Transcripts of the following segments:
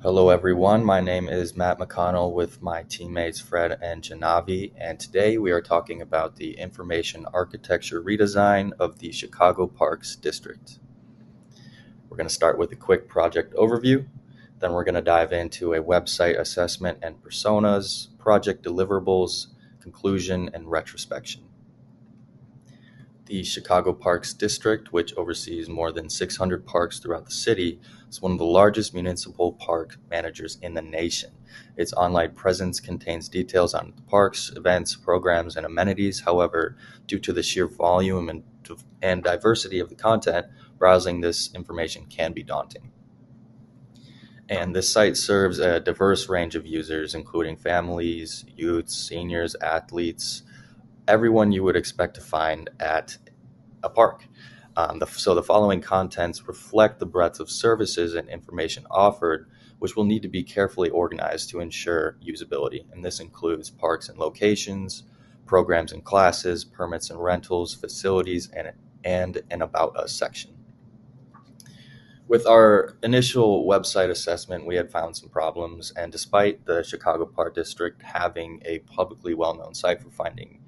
Hello, everyone. My name is Matt McConnell with my teammates Fred and Janavi, and today we are talking about the information architecture redesign of the Chicago Parks District. We're going to start with a quick project overview, then we're going to dive into a website assessment and personas, project deliverables, conclusion, and retrospection. The Chicago Parks District, which oversees more than 600 parks throughout the city, is one of the largest municipal park managers in the nation. Its online presence contains details on the parks, events, programs, and amenities. However, due to the sheer volume and diversity of the content, browsing this information can be daunting. And this site serves a diverse range of users, including families, youths, seniors, athletes, everyone you would expect to find at a park. So the following contents reflect the breadth of services and information offered, which will need to be carefully organized to ensure usability. And this includes parks and locations, programs and classes, permits and rentals, facilities, and an About Us section. With our initial website assessment, we had found some problems, and despite the Chicago Park District having a publicly well-known site for finding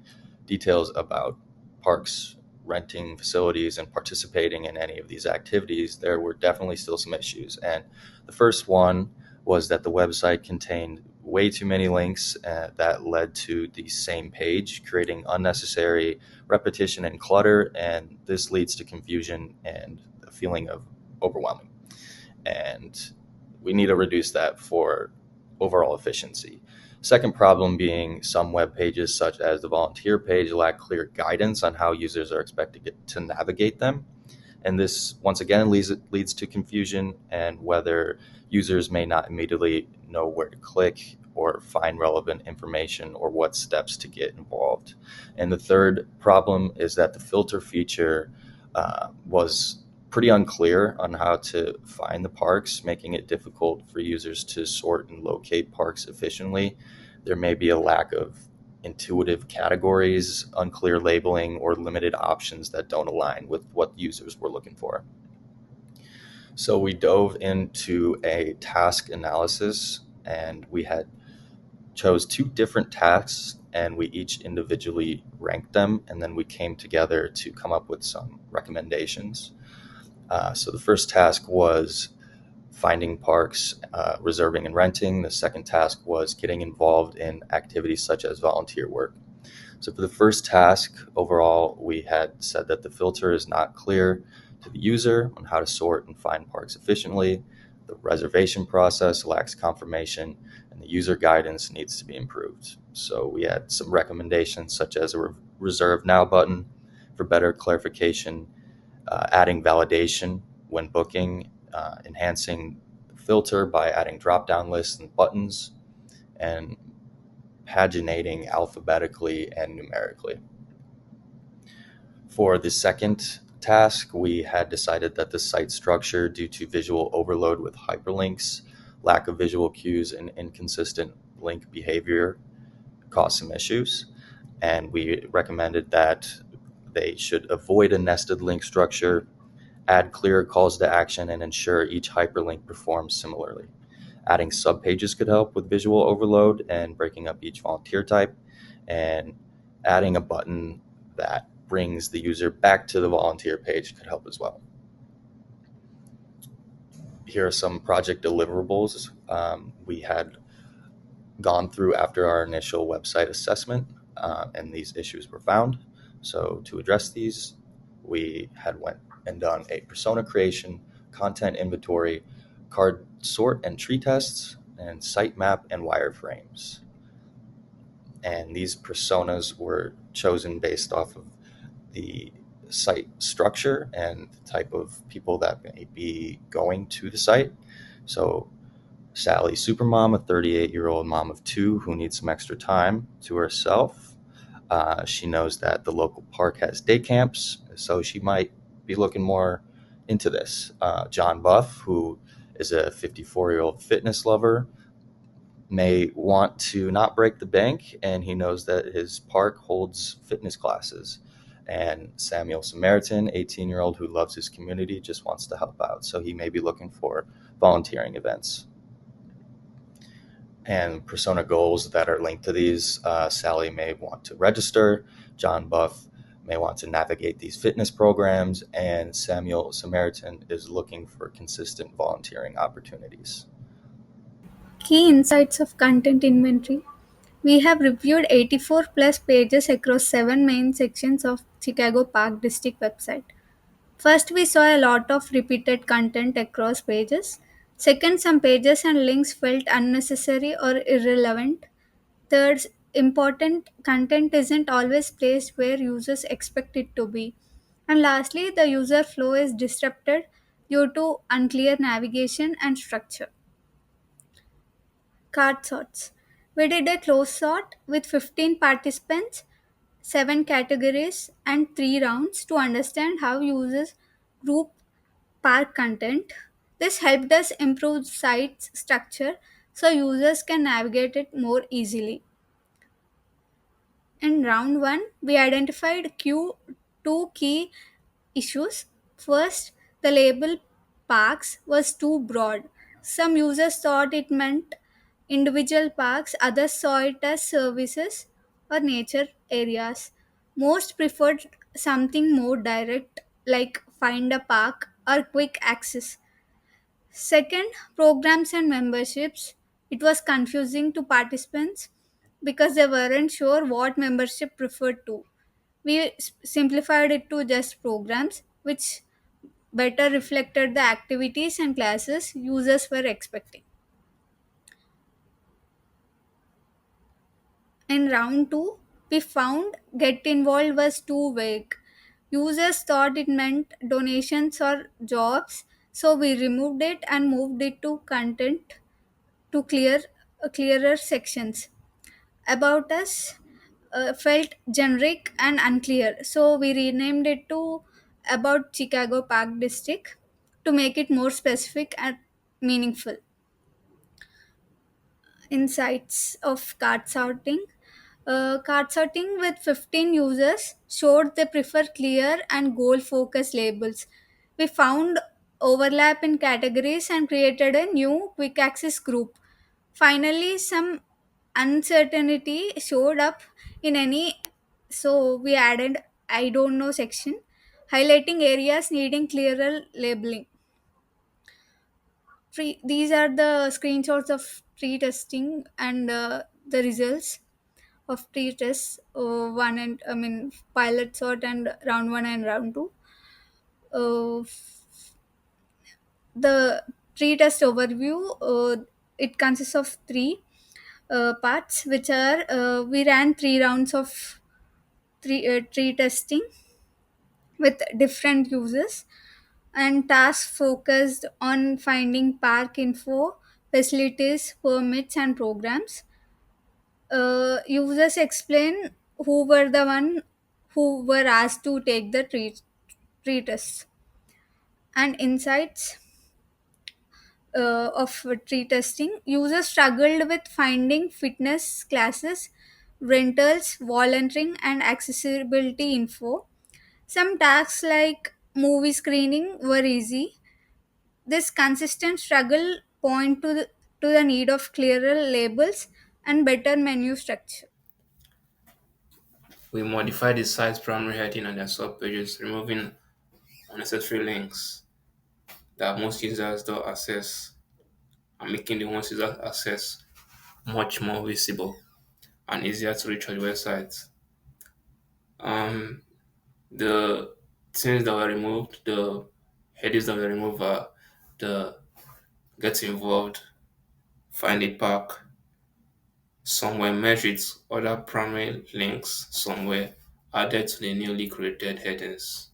details about parks, renting facilities, and participating in any of these activities, there were definitely still some issues. And the first one was that the website contained way too many links that led to the same page, creating unnecessary repetition and clutter, and this leads to confusion and a feeling of overwhelming. And we need to reduce that for overall efficiency. Second problem being some web pages, such as the volunteer page, lack clear guidance on how users are expected to navigate them. And this, once again, leads to confusion and whether users may not immediately know where to click or find relevant information or what steps to get involved. And the third problem is that the filter feature was pretty unclear on how to find the parks, making it difficult for users to sort and locate parks efficiently. There may be a lack of intuitive categories, unclear labeling, or limited options that don't align with what users were looking for. So we dove into a task analysis, and we had chose two different tasks, and we each individually ranked them, and then we came together to come up with some recommendations. So the first task was finding parks, reserving and renting. The second task was getting involved in activities such as volunteer work. So for the first task, overall, we had said that the filter is not clear to the user on how to sort and find parks efficiently. The reservation process lacks confirmation, and the user guidance needs to be improved. So we had some recommendations such as a reserve now button for better clarification, adding validation when booking, enhancing the filter by adding drop-down lists and buttons, and paginating alphabetically and numerically. For the second task, we had decided that the site structure, due to visual overload with hyperlinks, lack of visual cues, and inconsistent link behavior, caused some issues. And we recommended that they should avoid a nested link structure, add clear calls to action, and ensure each hyperlink performs similarly. Adding subpages could help with visual overload and breaking up each volunteer type, and adding a button that brings the user back to the volunteer page could help as well. Here are some project deliverables we had gone through after our initial website assessment, and these issues were found. So to address these, we had went and done a persona creation, content inventory, card sort and tree tests, and site map and wireframes. And these personas were chosen based off of the site structure and the type of people that may be going to the site. So Sally Supermom, a 38-year-old mom of two who needs some extra time to herself. She knows that the local park has day camps, so she might be looking more into this. John Buff, who is a 54-year-old fitness lover, may want to not break the bank, and he knows that his park holds fitness classes. And Samuel Samaritan, 18-year-old who loves his community, just wants to help out, so he may be looking for volunteering events. and persona goals that are linked to these. Sally may want to register, John Buff may want to navigate these fitness programs, and Samuel Samaritan is looking for consistent volunteering opportunities. Key insights of content inventory. We have reviewed 84 plus pages across 7 main sections of Chicago Park District website. First, we saw a lot of repeated content across pages. Second, some pages and links felt unnecessary or irrelevant. Third, important content isn't always placed where users expect it to be. And lastly, the user flow is disrupted due to unclear navigation and structure. Card sorts. We did a close sort with 15 participants, 7 categories, and 3 rounds to understand how users group park content. This helped us improve site structure so users can navigate it more easily. In round 1, we identified two key issues. First, the label parks was too broad. Some users thought it meant individual parks, others saw it as services or nature areas. Most preferred something more direct, like find a park or quick access. Second, programs and memberships. It was confusing to participants because they weren't sure what membership preferred to. We simplified it to just programs, which better reflected the activities and classes users were expecting. In round 2, we found get involved was too vague. Users thought it meant donations or jobs, so we removed it and moved it to content to clearer sections. About us felt generic and unclear, so we renamed it to About Chicago Park District to make it more specific and meaningful. Insights of card sorting. Card sorting with 15 users showed they prefer clear and goal focused labels. We found overlap in categories and created a new quick access group. Finally, some uncertainty showed up in any, so we added I don't know section, highlighting areas needing clearer labeling. These are the screenshots of tree testing and the results of tree tests, one and I mean pilot sort and round one and round two. The tree test overview, it consists of three parts, which are we ran 3 rounds of tree testing with different users, and tasks focused on finding park info, facilities, permits, and programs. Users explain who were the one who were asked to take the tree tests. And insights of tree testing. Users struggled with finding fitness classes, rentals, volunteering, and accessibility info. Some tasks like movie screening were easy. This consistent struggle point to the need of clearer labels and better menu structure. We modified the site's primary heading and their subpages, removing unnecessary links that most users don't access and making the ones users access much more visible and easier to reach on the website. Um, the things that were removed, the headings that were removed are the get involved, find a park, somewhere merged with other primary links, somewhere added to the newly created headings.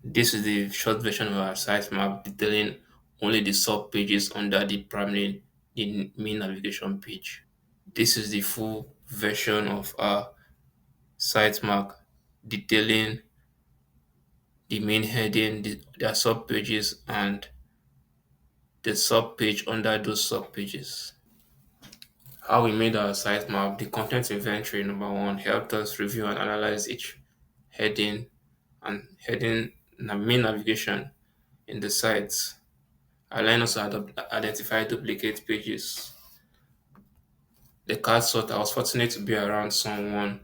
This is the short version of our sitemap detailing only the sub pages under the main navigation page. This is the full version of our sitemap detailing the main heading, their sub pages, and the sub page under those sub pages. How we made our sitemap, the content inventory number one helped us review and analyze each heading and main navigation in the sites Align also identify duplicate pages. The card sort, I was fortunate to be around someone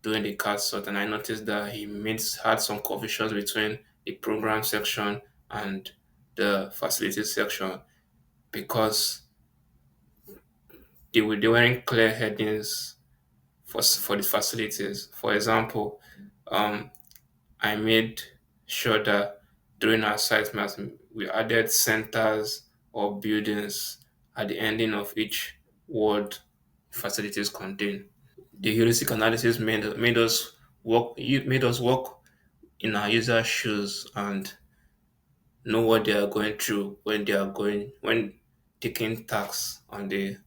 doing the card sort, and I noticed that had some confusions between the program section and the facilities section because they weren't clear headings for the facilities. For example, um, I made sure that during our site maps we added centers or buildings at the ending of each word facilities contain. The heuristic analysis made us walk in our user shoes and know what they are going through when taking tasks on the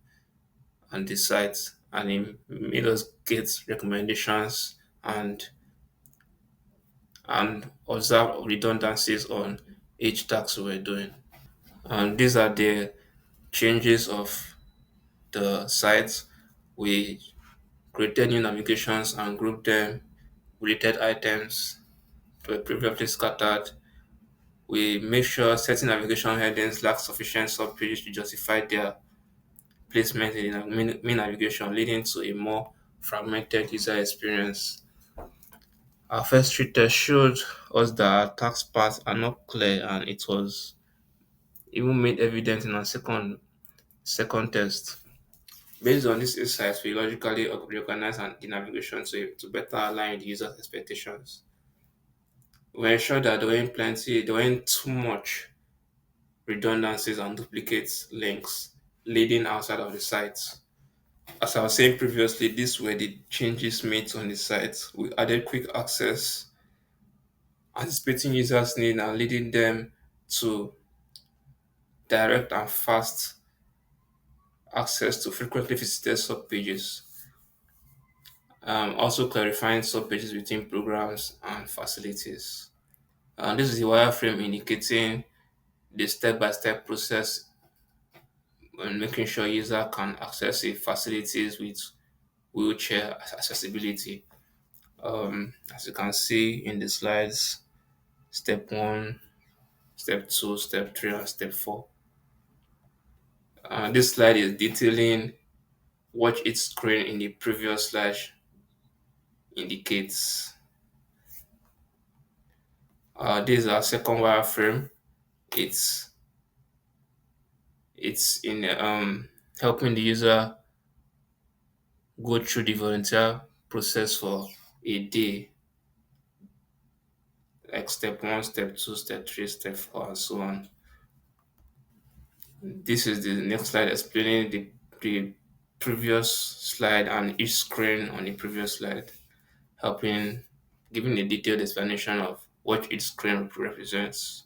site, and it made us get recommendations and observe redundancies on each task we were doing. And these are the changes of the sites. We created new navigations and grouped them, related items to were previously scattered. We make sure certain navigation headings lack sufficient subpages to justify their placement in the main navigation, leading to a more fragmented user experience. Our first three tests showed us that our task paths are not clear, and it was even made evident in our second test. Based on these insights, we logically reorganize the navigation to better align with the user's expectations. We ensured that there weren't too much redundancies and duplicates links leading outside of the site. As I was saying previously, these were the changes made on the site. We added quick access, anticipating users' need and leading them to direct and fast access to frequently visited subpages. Also clarifying subpages between programs and facilities. This is the wireframe indicating the step-by-step process when making sure user can access a facilities with wheelchair accessibility. As you can see in the slides, step one, step two, step three, and step four. This slide is detailing what each screen in the previous slide indicates. This is our second wireframe. It's it's in helping the user go through the volunteer process for a day, like step one, step two, step three, step four, and so on. This is the next slide explaining the previous slide and each screen on the previous slide, helping giving a detailed explanation of what each screen represents.